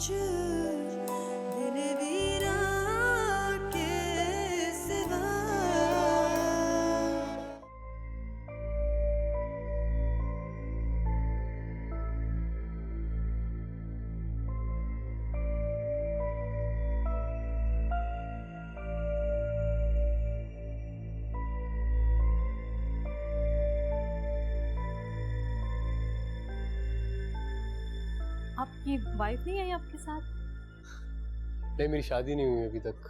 कुछ दिल वीरान के सिवा। आपकी वाइफ नहीं आई आपके साथ? नहीं, मेरी शादी नहीं हुई अभी तक।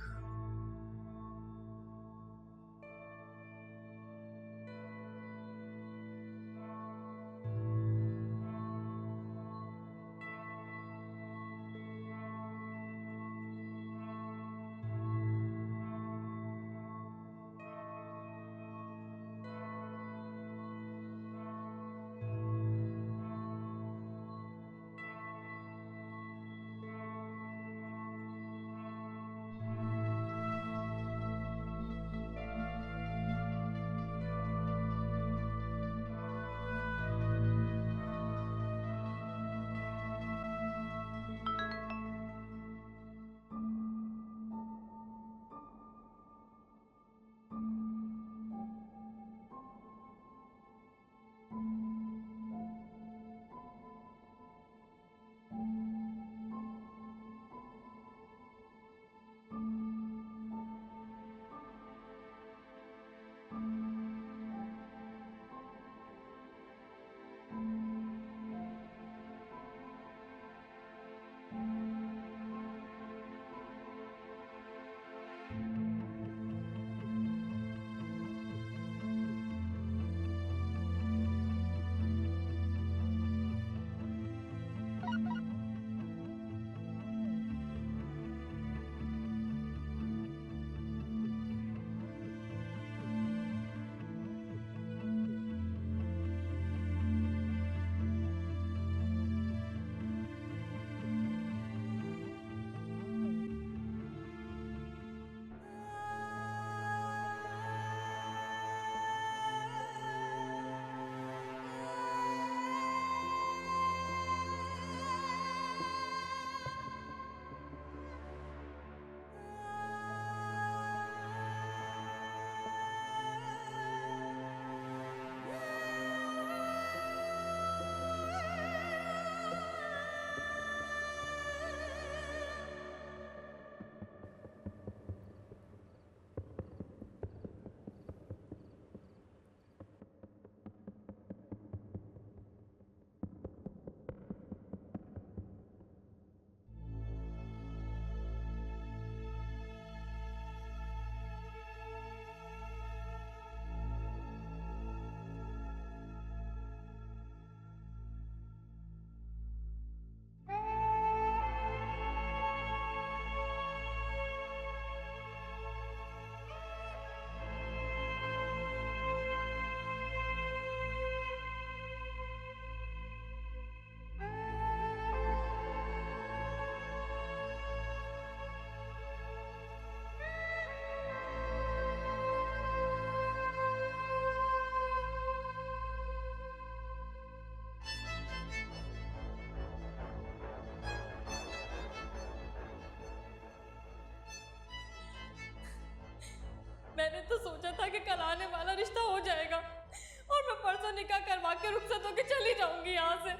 मैंने तो सोचा था कि कल आने वाला रिश्ता हो जाएगा और मैं परसों निकाह करवा के रुखसत होके चली जाऊंगी यहाँ से।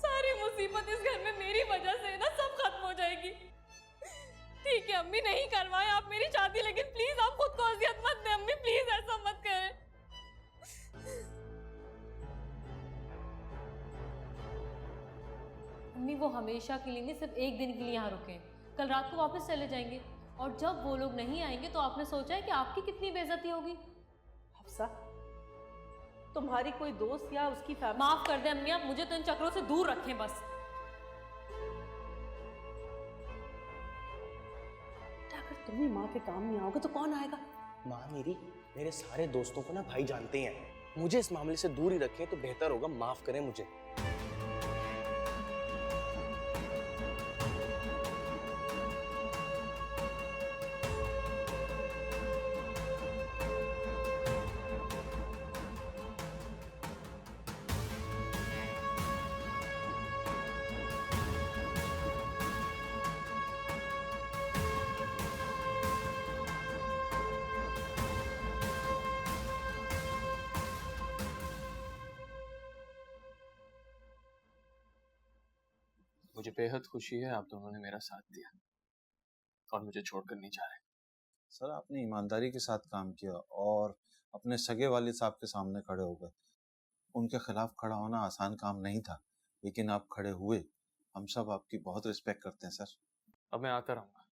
सारी मुसीबत इस घर में मेरी वजह से है ना, सब खत्म हो जाएगी। ठीक है अम्मी, नहीं करवाएं आप मेरी शादी, लेकिन प्लीज आप खुद को अजियत मत दें अम्मी, प्लीज ऐसा मत करें। अम्मी वो हमेशा के लिए नहीं, सिर्फ एक दिन के लिए यहाँ रुके, कल रात को वापस चले जाएंगे। और जब वो लोग नहीं आएंगे तो आपने सोचा है कि आपकी कितनी बेइज्जती होगी? हफ्सा, तुम्हारी कोई दोस्त या उसकी फैमिली। माफ कर दे अम्मी, आप मुझे तो इन चक्रों से दूर रखें बस। अगर तुम ही माँ के काम नहीं आओगे तो कौन आएगा? माँ मेरे सारे दोस्तों को ना भाई जानते हैं, मुझे इस मामले से दूर ही रखें तो बेहतर होगा। माफ करें मुझे। मुझे बेहद खुशी है आप दोनों ने मेरा साथ दिया और मुझे छोड़कर नहीं जा रहे। सर आपने ईमानदारी के साथ काम किया और अपने सगे वालिद साहब के सामने खड़े हो गए। उनके खिलाफ खड़ा होना आसान काम नहीं था, लेकिन आप खड़े हुए। हम सब आपकी बहुत रिस्पेक्ट करते हैं सर। अब मैं आता रहूंगा,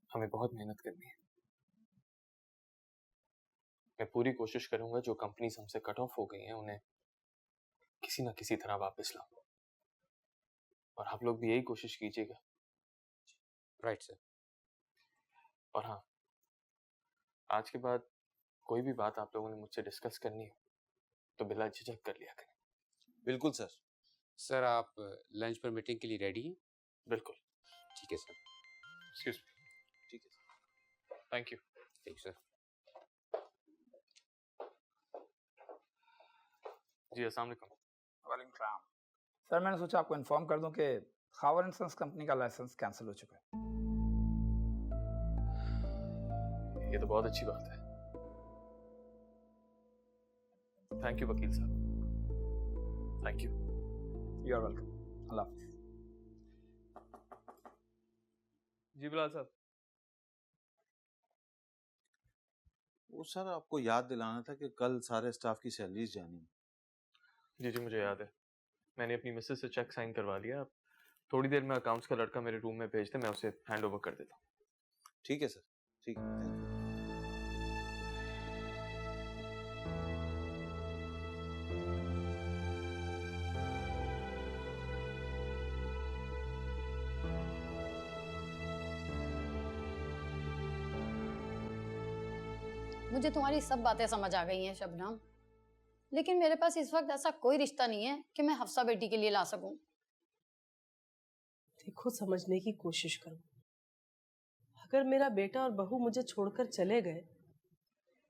हमें बहुत मेहनत करनी है। मैं पूरी कोशिश करूंगा जो कंपनीज हमसे कट ऑफ हो गई हैं उन्हें किसी ना किसी तरह वापस लाऊं, और आप लोग भी यही कोशिश कीजिएगा। Right sir. और हाँ, आज के बाद कोई भी बात आप लोगों ने मुझसे डिस्कस करनी हो तो बिला झिझक कर लिया करें। बिल्कुल सर। सर आप लंच पर मीटिंग के लिए रेडी हैं? बिल्कुल। ठीक है सर। Excuse me. ठीक है सर। Thank you. ठीक सर। जी अस्सलाम वालेकुम। वालेकुम सलाम। सर मैंने सोचा आपको इन्फॉर्म कर दूं कि खावर एंड सन्स कंपनी का लाइसेंस कैंसिल हो चुका है। ये तो बहुत अच्छी बात है। थैंक यू वकील साहब। Thank you. You are welcome. अल्लाह हाफिज। जी बिलाल साहब। वो सर आपको याद दिलाना था कि कल सारे स्टाफ की सैलरीज जानी है। जी जी मुझे याद है, मैंने अपनी मिसेस से चेक साइन करवा लिया। अब थोड़ी देर में अकाउंट्स का लड़का मेरे रूम में भेज दे, मैं उसे हैंड ओवर कर देता हूँ। ठीक है सर। ठीक है, थैंक यू। मुझे तुम्हारी सब बातें समझ आ गई हैं शबनम, लेकिन मेरे पास इस वक्त ऐसा कोई रिश्ता नहीं है कि मैं हफ्सा बेटी के लिए ला सकूं। देखो समझने की कोशिश करो। अगर मेरा बेटा और बहू मुझे छोड़कर चले गए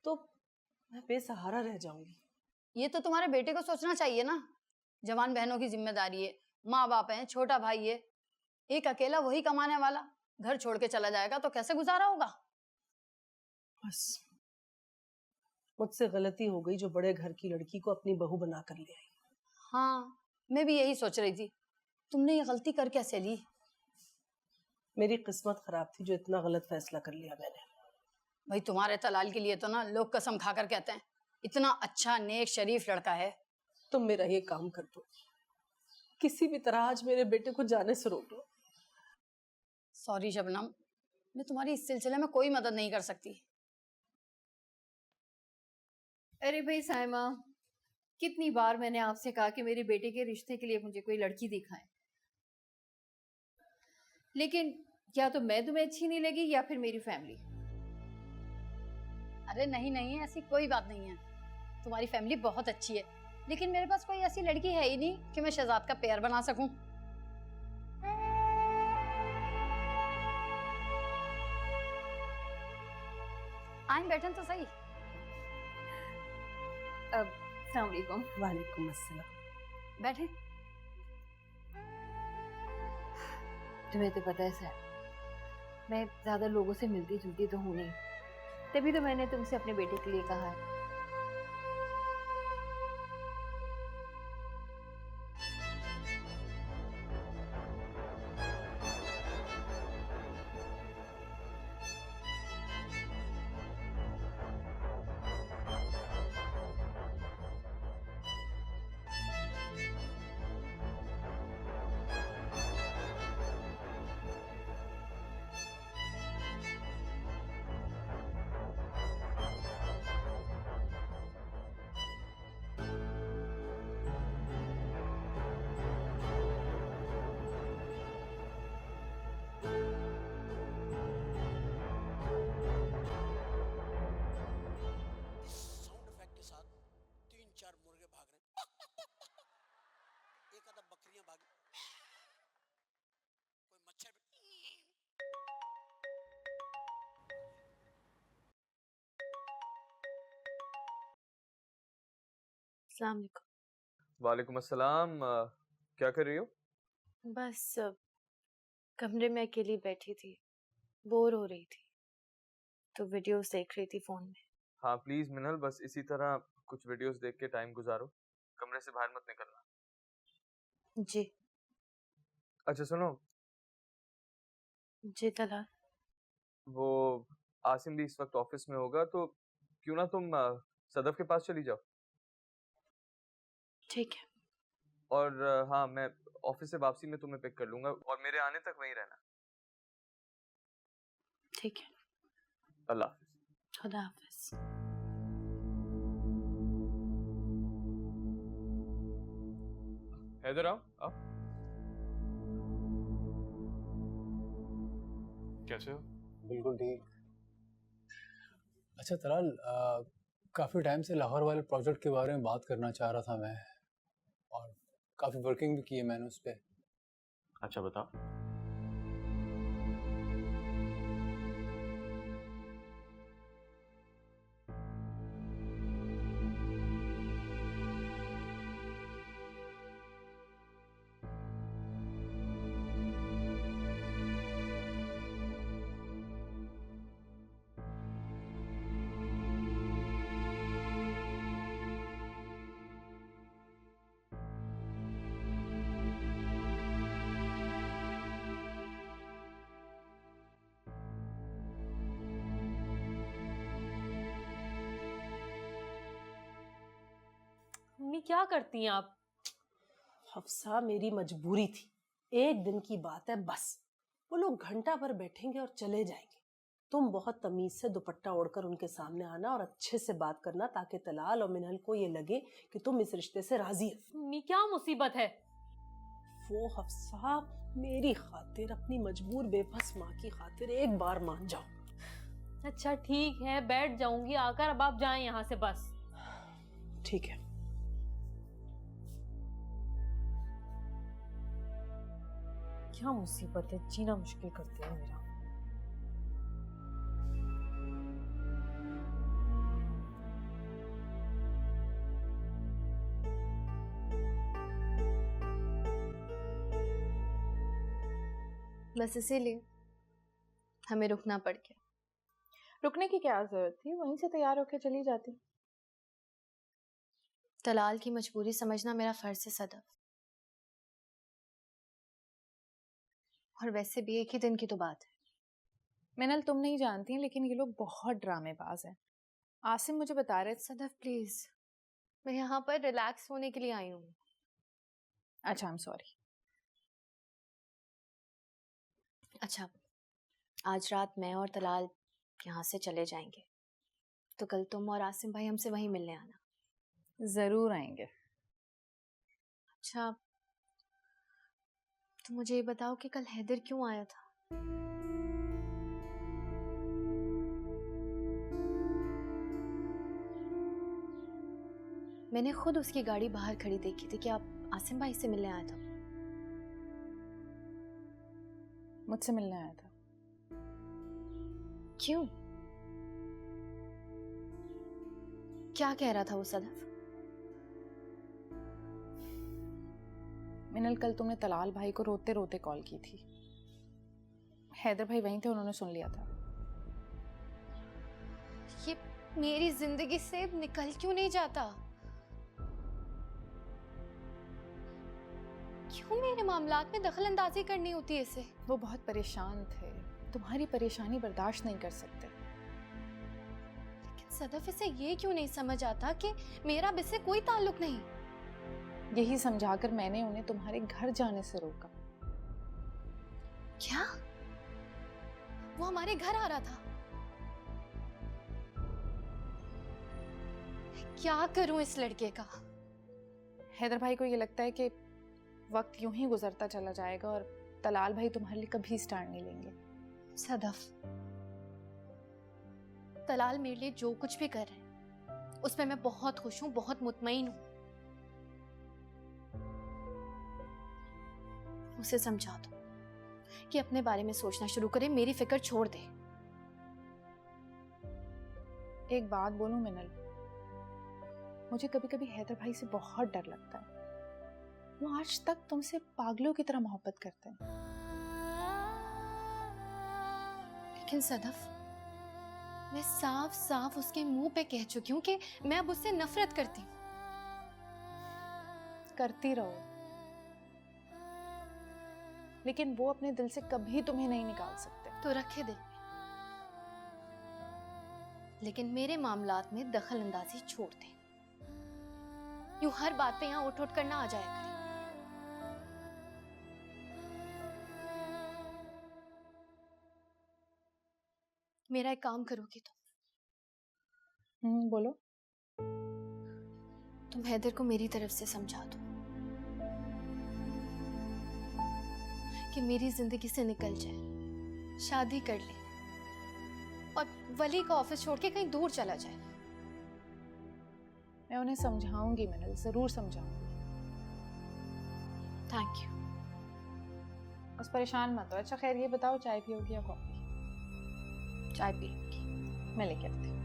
तो मैं बेसहारा रह जाऊंगी। ये तो तुम्हारे बेटे को सोचना चाहिए ना। जवान बहनों की जिम्मेदारी है, माँ बाप है, छोटा भाई है, एक अकेला वही कमाने वाला घर छोड़ के चला जाएगा तो कैसे गुजारा होगा। बस मुझसे गलती हो गई जो बड़े घर की लड़की को अपनी बहू बना कर ले आई। हाँ मैं भी यही सोच रही थी, तुमने ये गलती कर कैसे ली। मेरी किस्मत खराब थी जो इतना गलत फैसला कर लिया मैंने। भाई तुम्हारे तलाल के लिए तो ना लोग कसम खाकर कहते हैं इतना अच्छा नेक शरीफ लड़का है। तुम मेरा ये काम कर दो, किसी भी तरह आज मेरे बेटे को जाने से रोक लो। सॉरी शबनम, मैं तुम्हारी इस सिलसिले में कोई मदद नहीं कर सकती। अरे भाई साइमा, कितनी बार मैंने आपसे कहा कि मेरे बेटे के रिश्ते के लिए मुझे कोई लड़की दिखाएं, लेकिन या तो मैं तुम्हें अच्छी नहीं लगी या फिर मेरी फैमिली। अरे नहीं नहीं, ऐसी कोई बात नहीं है, तुम्हारी फैमिली बहुत अच्छी है, लेकिन मेरे पास कोई ऐसी लड़की है ही नहीं कि मैं शहजाद का पैर बना सकूं। आइन बैठन तो सही। अस्सलाम वालेकुम। वालेकुम अस्सलाम। बैठे। तुम्हें तो पता है सर, मैं ज्यादा लोगों से मिलती जुलती तो हूँ नहीं, तभी तो मैंने तुमसे अपने बेटे के लिए कहा है। अस्सलाम वालेकुम। वालेकुम अस्सलाम। क्या कर रही हो? बस कमरे में अकेली बैठी थी, बोर हो रही थी तो वीडियोस देख रही थी फोन में। हाँ प्लीज मिनल, बस इसी तरह कुछ वीडियोस देख के टाइम गुजारो, कमरे से बाहर मत निकलना। जी अच्छा सुनो, जी तलाल। वो आसिम भी इस वक्त ऑफिस में होगा, तो क्यों ना तुम सदफ के पास चली जाओ। ठीक है। और हाँ, मैं ऑफिस से वापसी में तुम्हें पिक कर लूंगा और मेरे आने तक वहीं रहना। ठीक है। अल्लाह हाफिज। खुदा हाफिज। हैदर आओ आओ। कैसे हो? बिल्कुल ठीक। अच्छा तलाल, काफ़ी टाइम से लाहौर वाले प्रोजेक्ट के बारे में बात करना चाह रहा था मैं, और काफ़ी वर्किंग भी की है मैंने उस पर। अच्छा बताओ। मम्मी क्या करती हैं आप? हफ्सा, मेरी मजबूरी थी, एक दिन की बात है बस। वो लोग घंटा भर बैठेंगे और चले जाएंगे। तुम बहुत तमीज से दुपट्टा ओढ़कर उनके सामने आना और अच्छे से बात करना, ताकि तलाल और मिनहल को ये लगे कि तुम इस रिश्ते से राजी हो। मम्मी क्या मुसीबत है? वो हफ्सा, मेरी खातिर, अपनी मजबूर बेबस माँ की खातिर एक बार मान जाओ। अच्छा ठीक है, बैठ जाऊंगी आकर, अब आप जाएं यहाँ से बस। ठीक है। क्या मुसीबत है, जीना मुश्किल करती है मेरा। बस इसीलिए हमें रुकना पड़ गया। रुकने की क्या जरूरत थी, वहीं से तैयार होकर चली जाती। तलाल की मजबूरी समझना मेरा फर्ज है सदफ। और वैसे भी एक ही दिन की तो बात है। मिनल, तुम नहीं जानती लेकिन ये लोग बहुत ड्रामेबाज हैं। आसिम मुझे बता रहे थे। सदफ प्लीज, मैं यहाँ पर रिलैक्स होने के लिए आई हूँ। अच्छा, आई एम सॉरी। अच्छा, आज रात मैं और तलाल यहाँ से चले जाएंगे, तो कल तुम और आसिम भाई हमसे वहीं मिलने आना। जरूर आएंगे। अच्छा, तो मुझे ये बताओ कि कल हैदर क्यों आया था? मैंने खुद उसकी गाड़ी बाहर खड़ी देखी थी। कि आप आसिम भाई से मिलने आया था? मुझसे मिलने आया था। क्यों? क्या कह रहा था वो सदफ? मिनल, कल तुमने तलाल भाई को रोते रोते कॉल की थी। हैदर भाई वहीं थे, उन्होंने सुन लिया था। ये मेरी जिंदगी से निकल क्यों नहीं जाता? क्यों मेरे मामलात में दखल अंदाजी करनी होती है इसे? वो बहुत परेशान थे, तुम्हारी परेशानी बर्दाश्त नहीं कर सकते। लेकिन सदफ, इसे ये क्यों नहीं समझ आता कि मेरा अब इससे कोई ताल्लुक नहीं? यही समझाकर मैंने उन्हें तुम्हारे घर जाने से रोका। क्या? वो हमारे घर आ रहा था? क्या करूं इस लड़के का? हैदर भाई को ये लगता है कि वक्त यूं ही गुजरता चला जाएगा और तलाल भाई तुम्हारे लिए कभी स्टैंड नहीं लेंगे। सदफ, तलाल मेरे लिए जो कुछ भी कर रहे हैं उसमें मैं बहुत खुश हूं, बहुत मुतमईन हूं। उसे समझा दो कि अपने बारे में सोचना शुरू करे, मेरी फिक्र छोड़ दे। एक बात बोलूं मिनल, मुझे कभी कभी हैदर भाई से बहुत डर लगता है। वो आज तक तुमसे पागलों की तरह मोहब्बत करते हैं। लेकिन सदफ, मैं साफ साफ उसके मुंह पे कह चुकी हूँ कि मैं अब उससे नफरत करती हूँ। करती रहो, लेकिन वो अपने दिल से कभी तुम्हें नहीं निकाल सकते। तो रखे दिल में, लेकिन मेरे मामलात में दखल अंदाजी छोड़ दे। यूं हर बात पे यहाँ उठ उठ कर ना आ जाया करे। मेरा एक काम करोगी तुम? बोलो। तुम हैदर को मेरी तरफ से समझा दो कि मेरी जिंदगी से निकल जाए, शादी कर ले और वली का ऑफिस छोड़ के कहीं दूर चला जाए। मैं उन्हें समझाऊंगी मिनल, जरूर समझाऊंगी। Thank you. बस परेशान मत हो। अच्छा खैर ये बताओ, चाय पियोगी या कॉफी? चाय पी लूंगी। मैं लेके आती हूँ।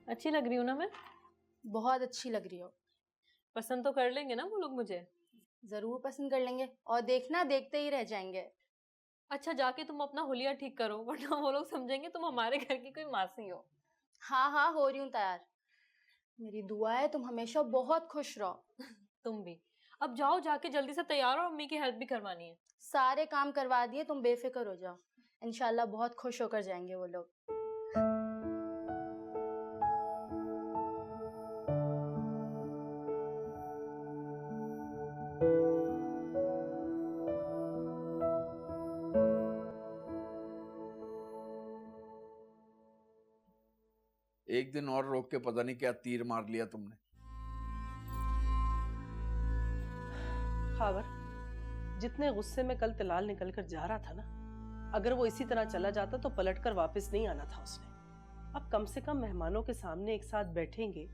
अच्छी लग रही हूँ ना मैं? बहुत अच्छी लग रही हो। पसंद तो कर लेंगे ना वो लोग मुझे? जरूर पसंद कर लेंगे, और देखना देखते ही रह जाएंगे। अच्छा जाके तुम अपना हुलिया ठीक करो, वरना वो लोग समझेंगे तुम हमारे घर की कोई मासी हो। हाँ हाँ, हो रही हूँ तैयार। मेरी दुआ है तुम हमेशा बहुत खुश रहो। तुम भी। अब जाओ, जाके जल्दी से तैयार हो, अम्मी की हेल्प भी करवानी है। सारे काम करवा दिए, तुम बेफिक्र हो जाओ। इंशाल्लाह बहुत खुश होकर जाएंगे वो लोग। एक दिन और रोक के पता नहीं क्या तीर मार लिया तुमने। खावर, जितने गुस्से में कल तलाल निकल कर जा रहा था ना, अगर वो इसी तरह चला जाता तो पलट कर वापस नहीं आना था उसने। अब कम से कम मेहमानों के सामने एक साथ बैठेंगे,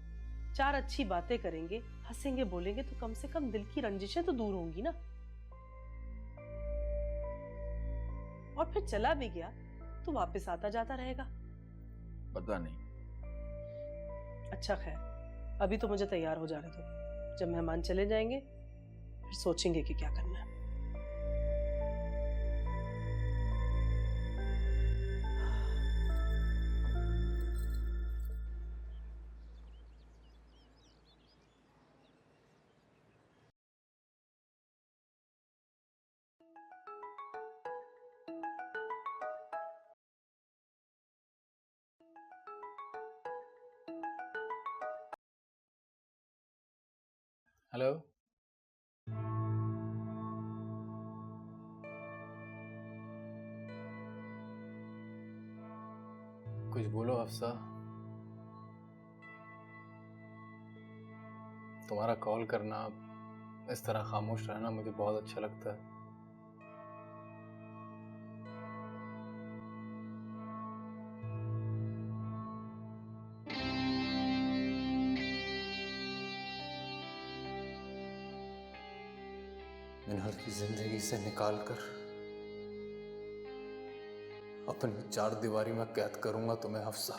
चार अच्छी बातें करेंगे, हंसेंगे बोलेंगे, तो कम से कम दिल की रंजिशें तो दूर होंगी ना। और फिर चला भी गया तो वापस आता जाता रहेगा। पता नहीं। अच्छा खैर, अभी तो मुझे तैयार हो जाने दो। जब मेहमान चले जाएंगे फिर सोचेंगे कि क्या करना है। हेलो। कुछ बोलो हफ्सा। तुम्हारा कॉल करना, इस तरह खामोश रहना मुझे बहुत अच्छा लगता है। मिनल की जिंदगी से निकालकर अपनी चार दीवारी में कैद करूंगा तुम्हें हफ्सा,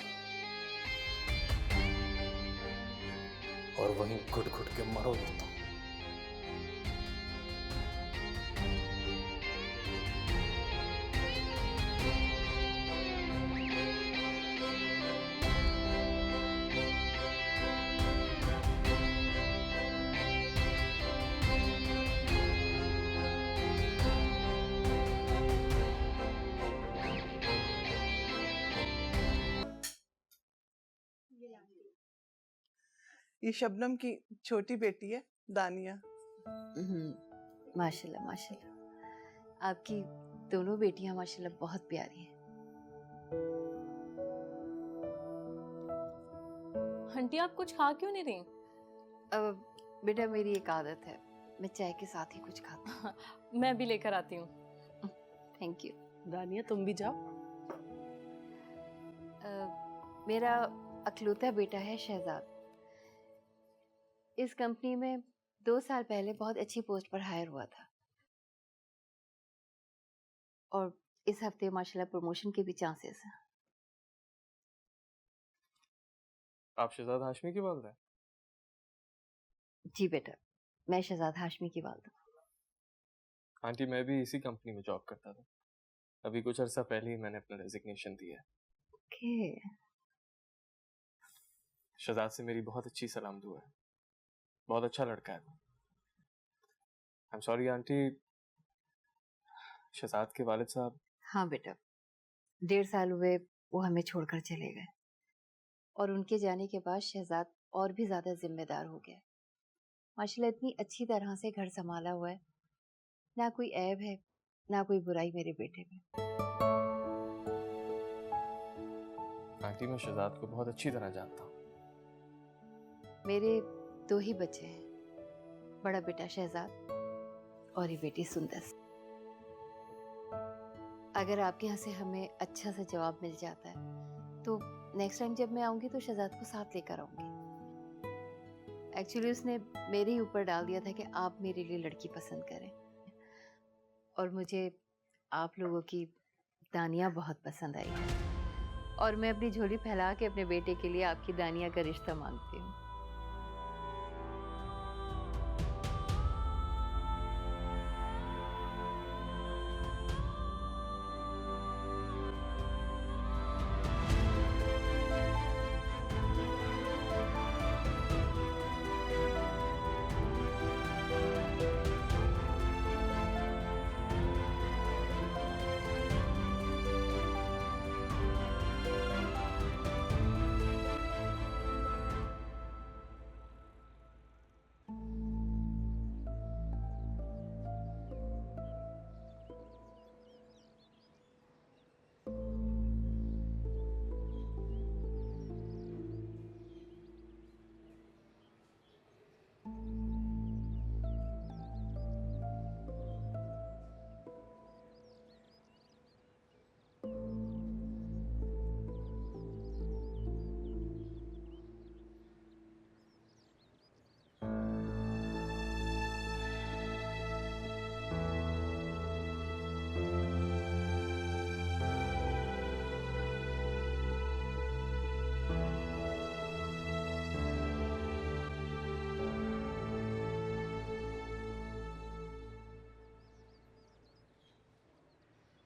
और वहीं घुट घुट के मरोगे तुम। ये शबनम की छोटी बेटी है दानिया। माशाल्लाह माशाल्लाह, आपकी दोनों बेटियां माशाल्लाह बहुत प्यारी हैं। आंटी आप कुछ खा क्यों नहीं रही? बेटा मेरी एक आदत है, मैं चाय के साथ ही कुछ खाती हूँ। मैं भी लेकर आती हूँ। Thank you. दानिया तुम भी जाओ। मेरा अकलौता बेटा है शहजाद, इस कंपनी में 2 साल पहले बहुत अच्छी पोस्ट पर हायर हुआ था, और इस हफ्ते माशाल्लाह प्रमोशन के भी चांसेस हैं। आप शहजाद हाशमी की वालिदा हैं? जी बेटा, मैं शहजाद हाशमी की वालिदा हूँ। आंटी मैं भी इसी कंपनी में जॉब करता था। अभी कुछ अर्सा पहले ही मैंने अपना रेजिग्नेशन दिया है। ओके। शहजाद से मेरी बहुत अच्छी सलाम दुआ है। बहुत अच्छा लड़का है। I am sorry aunty, Shahzad के वालिद साहब। हाँ बेटा, 1.5 साल हुए वो हमें छोड़कर चले गए और उनके जाने के बाद शहजाद और भी ज्यादा जिम्मेदार हो गया। माशाल्लाह इतनी अच्छी तरह से घर संभाला हुआ है, ना कोई ऐब है ना कोई बुराई मेरे बेटे में। आंटी मैं शहजाद को बहुत अच्छी तरह जानता हूँ। मेरे 2 ही बच्चे हैं, बड़ा बेटा शहजाद और ये बेटी सुंदर। अगर आपके यहाँ से हमें अच्छा सा जवाब मिल जाता है तो नेक्स्ट टाइम जब मैं आऊंगी तो शहजाद को साथ लेकर आऊंगी। एक्चुअली उसने मेरे ही ऊपर डाल दिया था कि आप मेरे लिए लड़की पसंद करें, और मुझे आप लोगों की दानिया बहुत पसंद आई है और मैं अपनी झोली फैला के अपने बेटे के लिए आपकी दानिया का रिश्ता मांगती हूँ।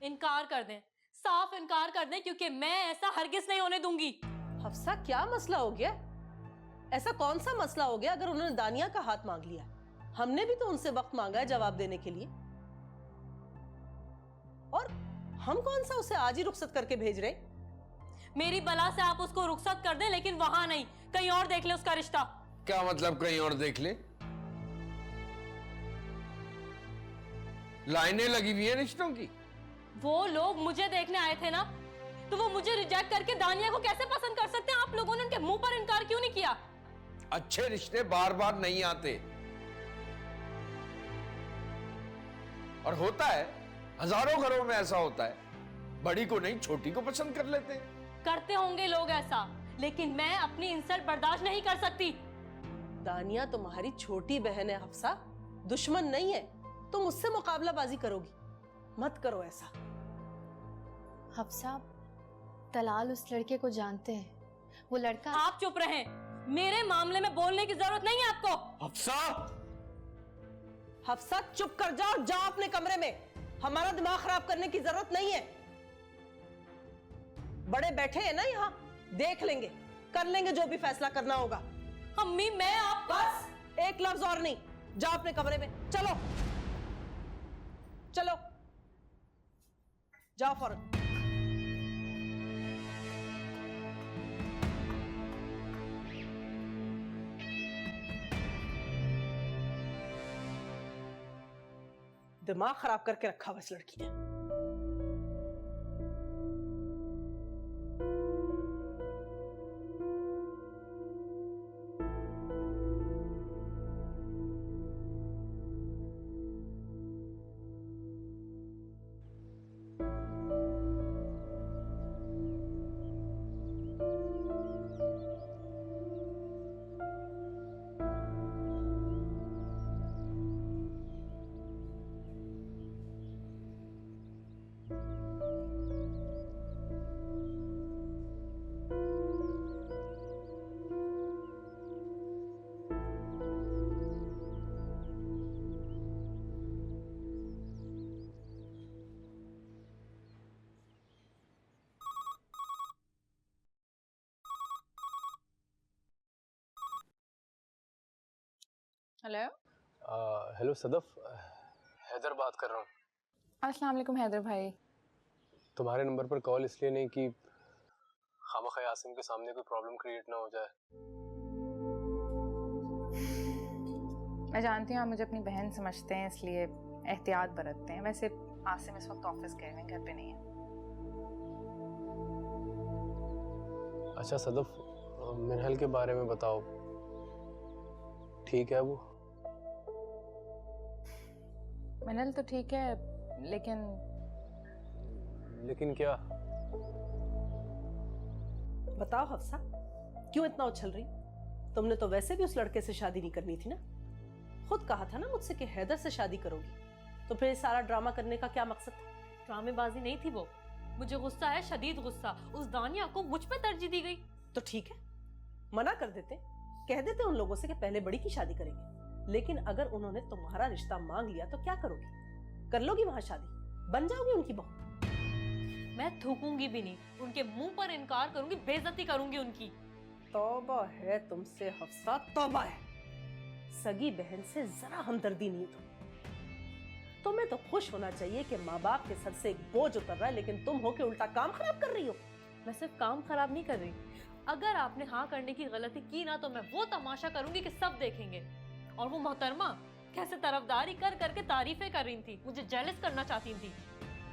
इनकार कर दें, साफ इनकार कर दें, क्योंकि मैं ऐसा हरगिज नहीं होने दूंगी। हफ्सा क्या मसला हो गया? ऐसा कौन सा मसला हो गया अगर उन्होंने दानिया का हाथ मांग लिया? हमने भी तो उनसे वक्त मांगा है जवाब देने के लिए, और हम कौन सा उसे आज ही रुखसत करके भेज रहे? मेरी बला से आप उसको रुखसत कर दें, लेकिन वहां नहीं, कहीं और देख ले उसका रिश्ता। क्या मतलब कहीं और देख ले? लाइनें लगी हुई है रिश्तों की। वो लोग मुझे देखने आए थे ना, तो वो मुझे रिजेक्ट करके दानिया को कैसे पसंद कर सकते हैं? आप लोगों ने उनके मुंह पर इनकार क्यों नहीं किया? अच्छे रिश्ते बार बार नहीं आते, और होता है हजारों घरों में ऐसा होता है, बड़ी को नहीं छोटी को पसंद कर लेते हैं। करते होंगे लोग ऐसा, लेकिन मैं अपनी इंसल्ट बर्दाश्त नहीं कर सकती। दानिया तुम्हारी छोटी बहन है हफ्सा, दुश्मन नहीं है। तुम उससे मुकाबलाबाजी करोगी, मत करो ऐसा। हफ्सा, तलाल उस लड़के को जानते हैं, वो लड़का। आप चुप रहें, मेरे मामले में बोलने की जरूरत नहीं है आपको। हफ्सा! हफ्सा चुप कर जाओ, जाओ अपने कमरे में। हमारा दिमाग खराब करने की जरूरत नहीं है। बड़े बैठे हैं ना यहाँ, देख लेंगे, कर लेंगे जो भी फैसला करना होगा। अम्मी मैं आप बस एक लफ्ज और नहीं, जाओ अपने कमरे में। चलो चलो जाओ फौरन। दिमाग खराब करके रखा हुआ इस लड़की ने। हेलो। हेलो सदफ, हैदर बात कर रहा हूँ। अस्सलाम वालेकुम हैदर भाई। तुम्हारे नंबर पर कॉल इसलिए नहीं कि खामखा आसिम के सामने कोई प्रॉब्लम क्रिएट ना हो जाए। मैं जानती हूँ आप मुझे अपनी बहन समझते हैं, इसलिए एहतियात बरतते हैं। वैसे आसिम इस वक्त ऑफिस गए हैं, घर पे नहीं है। अच्छा सदफ, मिनहल के बारे में बताओ, ठीक है वो? मिनल तो ठीक है, लेकिन क्या? बताओ हफ्सा, क्यों इतना उछल रही? तुमने तो वैसे भी उस लड़के से शादी नहीं करनी थी ना। खुद कहा था ना मुझसे कि हैदर से शादी करोगी, तो फिर सारा ड्रामा करने का क्या मकसद था? ड्रामेबाजी नहीं थी वो। मुझे गुस्सा है, शदीद गुस्सा। उस दानिया को मुझ पे तरजीह दी गई। तो ठीक है, मना कर देते, कह देते उन लोगों से कि पहले बड़ी की शादी करेंगे। लेकिन अगर उन्होंने तुम्हारा रिश्ता मांग लिया तो क्या करोगी? कर लोगी वहां शादी? बन जाओगी उनकी बहू? मैं थूकूंगी भी नहीं, उनके मुंह पर इनकार करूंगी, बेइज्जती करूंगी उनकी। तौबा है तुमसे हफ्सा, तौबा है। सगी बहन से जरा हमदर्दी नहीं तुम्हें तो खुश होना चाहिए कि माँ बाप के सर से एक बोझ उतर रहा है, लेकिन तुम हो के उल्टा काम खराब कर रही हो। मैं सिर्फ काम खराब नहीं कर रही। अगर आपने हाँ करने की गलती की ना, तो मैं वो तमाशा करूंगी कि सब देखेंगे। और वो मोहतरमा कैसे तरफदारी कर करके तारीफें कर रही थी, मुझे जेलस करना चाहती थी,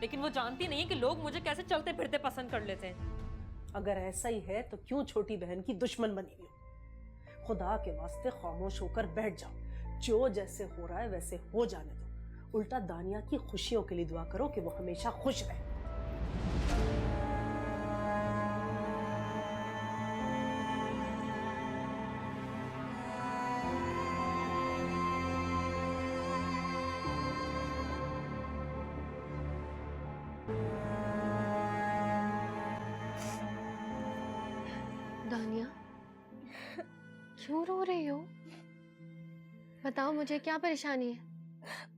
लेकिन वो जानती नहीं कि लोग मुझे कैसे चलते फिरते पसंद कर लेते हैं। अगर ऐसा ही है तो क्यों छोटी बहन की दुश्मन बनी हुई हो? खुदा के वास्ते खामोश होकर बैठ जाओ। जो जैसे हो रहा है वैसे हो जाने दो। उल्टा दानिया की खुशियों के लिए दुआ करो कि वो हमेशा खुश रहे। दानिया, क्यों रो रही हो? बताओ मुझे, क्या परेशानी है?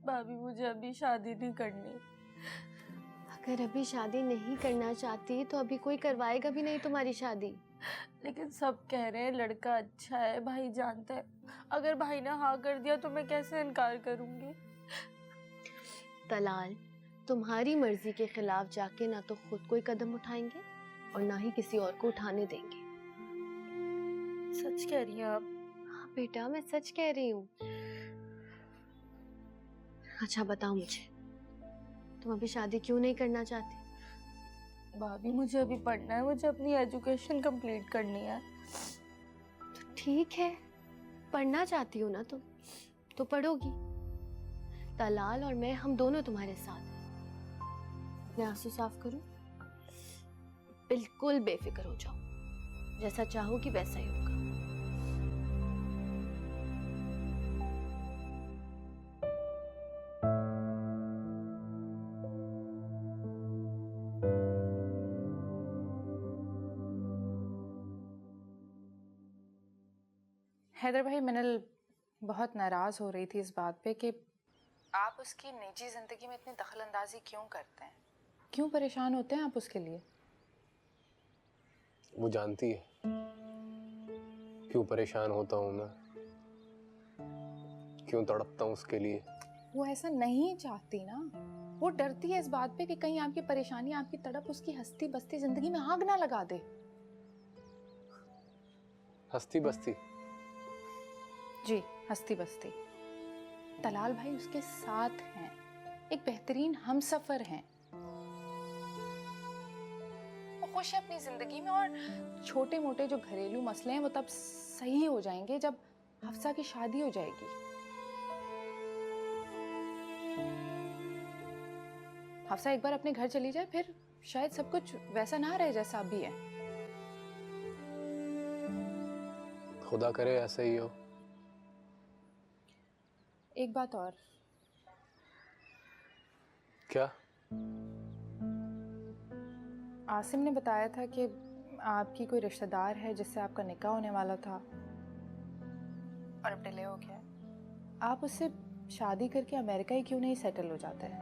भाभी, मुझे अभी शादी नहीं करनी। अगर अभी शादी नहीं करना चाहती तो अभी कोई करवाएगा भी नहीं तुम्हारी शादी। लेकिन सब कह रहे हैं लड़का अच्छा है, भाई जानता है। अगर भाई ने हाँ कर दिया तो मैं कैसे इनकार करूंगी? तलाल, तुम्हारी मर्जी के खिलाफ जाके ना तो खुद कोई कदम उठाएंगे और ना ही किसी और को उठाने देंगे। सच कह रही हैं आप? हाँ बेटा, मैं सच कह रही हूँ। अच्छा बताओ मुझे, तुम अभी शादी क्यों नहीं करना चाहती? भाभी, मुझे अभी पढ़ना है, मुझे अपनी एजुकेशन कंप्लीट करनी है। तो ठीक है, पढ़ना चाहती हो ना तुम, तो पढ़ोगी। तलाल और मैं, हम दोनों तुम्हारे साथ हैं। मैं आंसू साफ करूं? बिल्कुल बेफिक्र हो जाओ, जैसा चाहोगी वैसा ही होगा। हैदर भाई, मिनल बहुत नाराज हो रही थी इस बात पे कि आप उसकी निजी जिंदगी में इतनी दखलंदाजी क्यों करते हैं, क्यों परेशान होते हैं आप उसके लिए? वो जानती है क्यों परेशान होता हूँ मैं, क्यों तड़पता हूँ उसके लिए। वो ऐसा नहीं चाहती ना, वो डरती है इस बात पे कि कहीं आपकी परेशानी, आपकी तड़प उसकी हंसती बसती जिंदगी में आग ना लगा दे। हंसती बसती? जी, हंसती बसती। तलाल भाई उसके साथ हैं, एक बेहतरीन हमसफर हैं। वो खुश है अपनी जिंदगी में, और छोटे मोटे जो घरेलू मसले हैं वो तब सही हो जाएंगे जब हफ्सा की शादी हो जाएगी। हफ्सा एक बार अपने घर चली जाए, फिर शायद सब कुछ वैसा ना रहे जैसा अभी है। खुदा करे ऐसा ही हो। एक बात और। क्या? आसिम ने बताया था कि आपकी कोई रिश्तेदार है जिससे आपका निकाह होने वाला था और अब डिले हो गया। आप उससे शादी करके अमेरिका ही क्यों नहीं सेटल हो जाते हैं?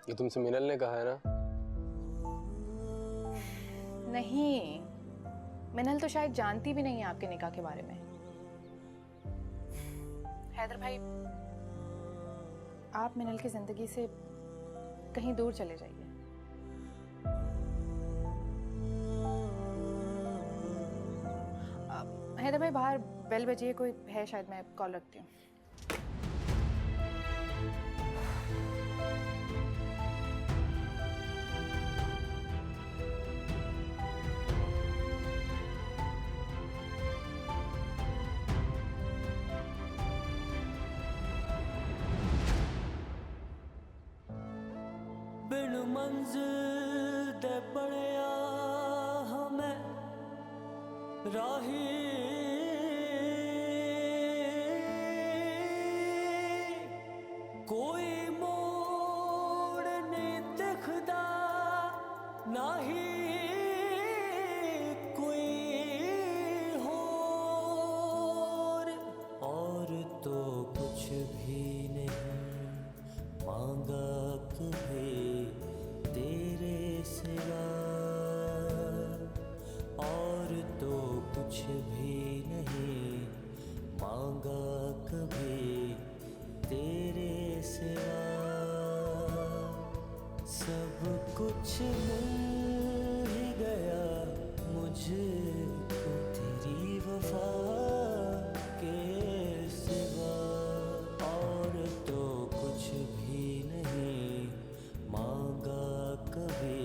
ये तुमसे मिनल ने कहा है ना? नहीं, मिनल तो शायद जानती भी नहीं है आपके निकाह के बारे में। हैदर भाई, आप मिनल की जिंदगी से कहीं दूर चले जाइए। हैदर भाई, बाहर बेल बजी है, कोई है शायद, मैं कॉल रखती हूँ। बिन मंजिल दे पड़िया हमें राही कोई मोड़ नहीं दिखदा नाही कोई और तो कुछ भी नहीं मांगा कभी तेरे सिवा, और तो कुछ भी नहीं मांगा कभी तेरे सिवा। सब कुछ मिल ही गया मुझको तेरी वफा के सिवा, और तो कुछ भी नहीं मांगा कभी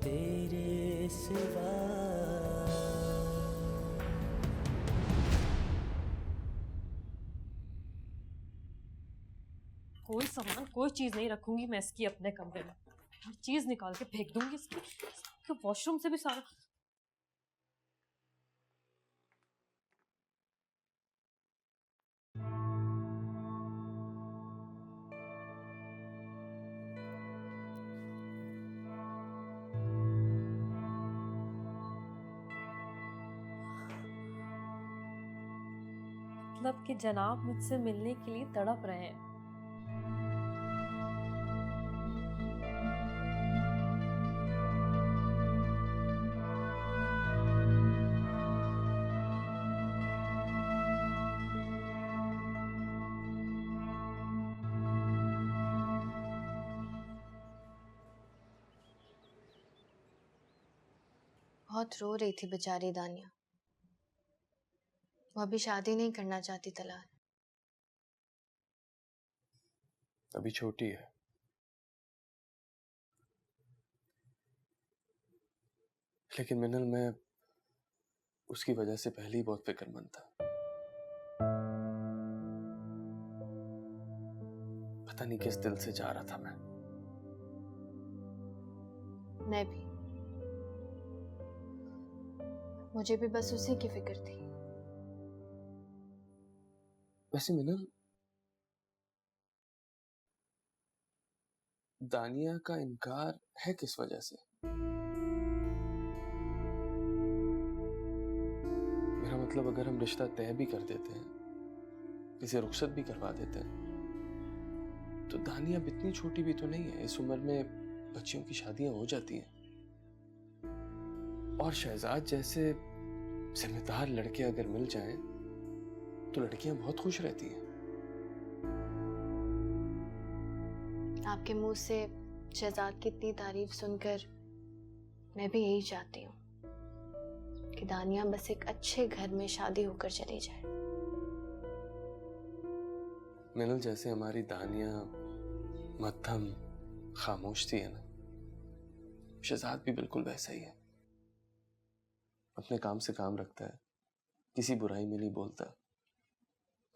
तेरे सिवा। कोई सामान, कोई चीज नहीं रखूंगी मैं इसकी अपने कमरे में। हर चीज निकाल के फेंक दूंगी इसकी वॉशरूम से भी सारा। मतलब कि जनाब मुझसे मिलने के लिए तड़प रहे हैं। बहुत रो रही थी बेचारी दानिया। वो अभी शादी नहीं करना चाहती तलाल। अभी छोटी है, लेकिन मिनल, मैं उसकी वजह से पहले ही बहुत फिक्रमंद था। पता नहीं किस दिल से जा रहा था मैं भी। मुझे भी बस उसी की फिक्र थी। वैसे मिनल, दानिया का इनकार है किस वजह से? मेरा मतलब, अगर हम रिश्ता तय भी कर देते हैं, इसे रुखसत भी करवा देते हैं, तो दानिया अब इतनी छोटी भी तो नहीं है। इस उम्र में बच्चियों की शादियां हो जाती हैं, और शहजाद जैसे जिम्मेदार लड़के अगर मिल जाएं, तो लड़कियां बहुत खुश रहती हैं। आपके मुंह से शहजाद की इतनी तारीफ सुनकर मैं भी यही चाहती हूँ कि दानिया बस एक अच्छे घर में शादी होकर चली जाए। मिनल, जैसे हमारी दानिया मध्यम खामोश थी है ना, शहजाद भी बिल्कुल वैसा ही है। अपने काम से काम रखता है, किसी बुराई में नहीं बोलता,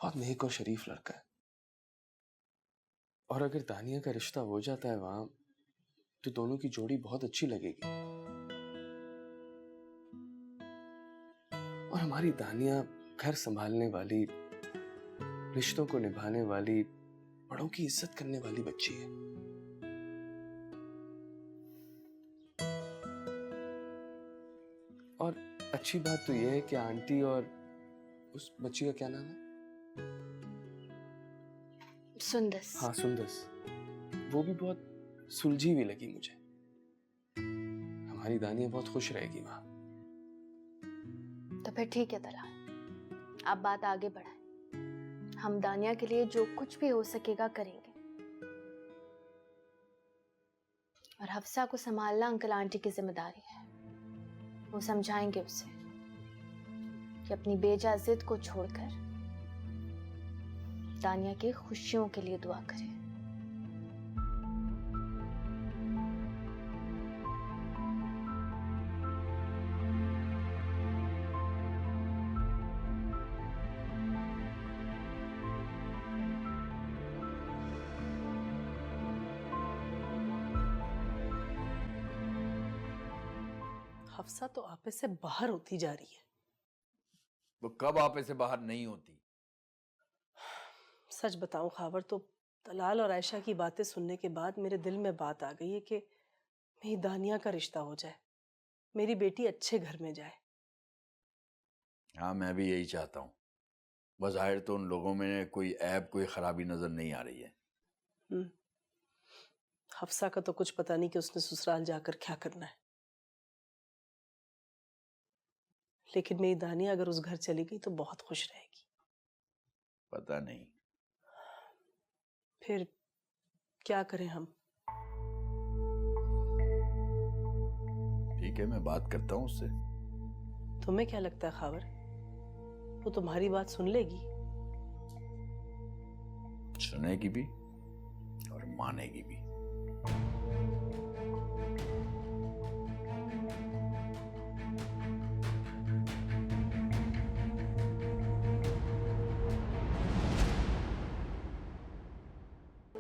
बहुत नेक और शरीफ लड़का है। और अगर दानिया का रिश्ता हो जाता है वहां, तो दोनों की जोड़ी बहुत अच्छी लगेगी। और हमारी दानिया घर संभालने वाली, रिश्तों को निभाने वाली, बड़ों की इज्जत करने वाली बच्ची है। और अच्छी बात तो यह है कि आंटी और उस बच्ची का क्या नाम है? सुंदस। हाँ, सुंदस। वो भी बहुत सुलझी हुई लगी मुझे। हमारी दानिया बहुत खुश रहेगी माँ। तो फिर ठीक है तलाल, आप बात आगे बढ़ाएं। हम दानिया के लिए जो कुछ भी हो सकेगा करेंगे। और हफ्सा को संभालना अंकल आंटी की जिम्मेदारी है। वो समझाएंगे उसे कि अपनी बेजा जिद को छोड़कर दानिया की खुशियों के लिए दुआ करे। हफ्सा तो आपे से बाहर होती जा रही है। वो कब आपे से बाहर नहीं होती? सच बताऊं खावर, तो तलाल और आयशा की बातें सुनने के बाद मेरे दिल में बात आ गई है कि मेरी दानिया का रिश्ता हो जाए, मेरी बेटी अच्छे घर में जाए। हाँ, मैं भी यही चाहता हूँ। बज़ाहिर तो उन लोगों में कोई ऐब, कोई खराबी नजर नहीं आ रही है। हफ्सा का तो कुछ पता नहीं कि उसने ससुराल जाकर क्या करना है, लेकिन मेरी दानिया अगर उस घर चली गई तो बहुत खुश रहेगी। पता नहीं। फिर क्या करें हम? ठीक है, मैं बात करता हूँ उससे। तुम्हें क्या लगता है खावर, वो तुम्हारी बात सुन लेगी? सुनेगी भी और मानेगी भी।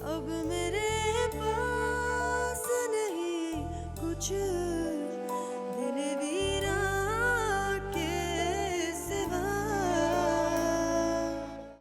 अब मेरे पास नहीं कुछ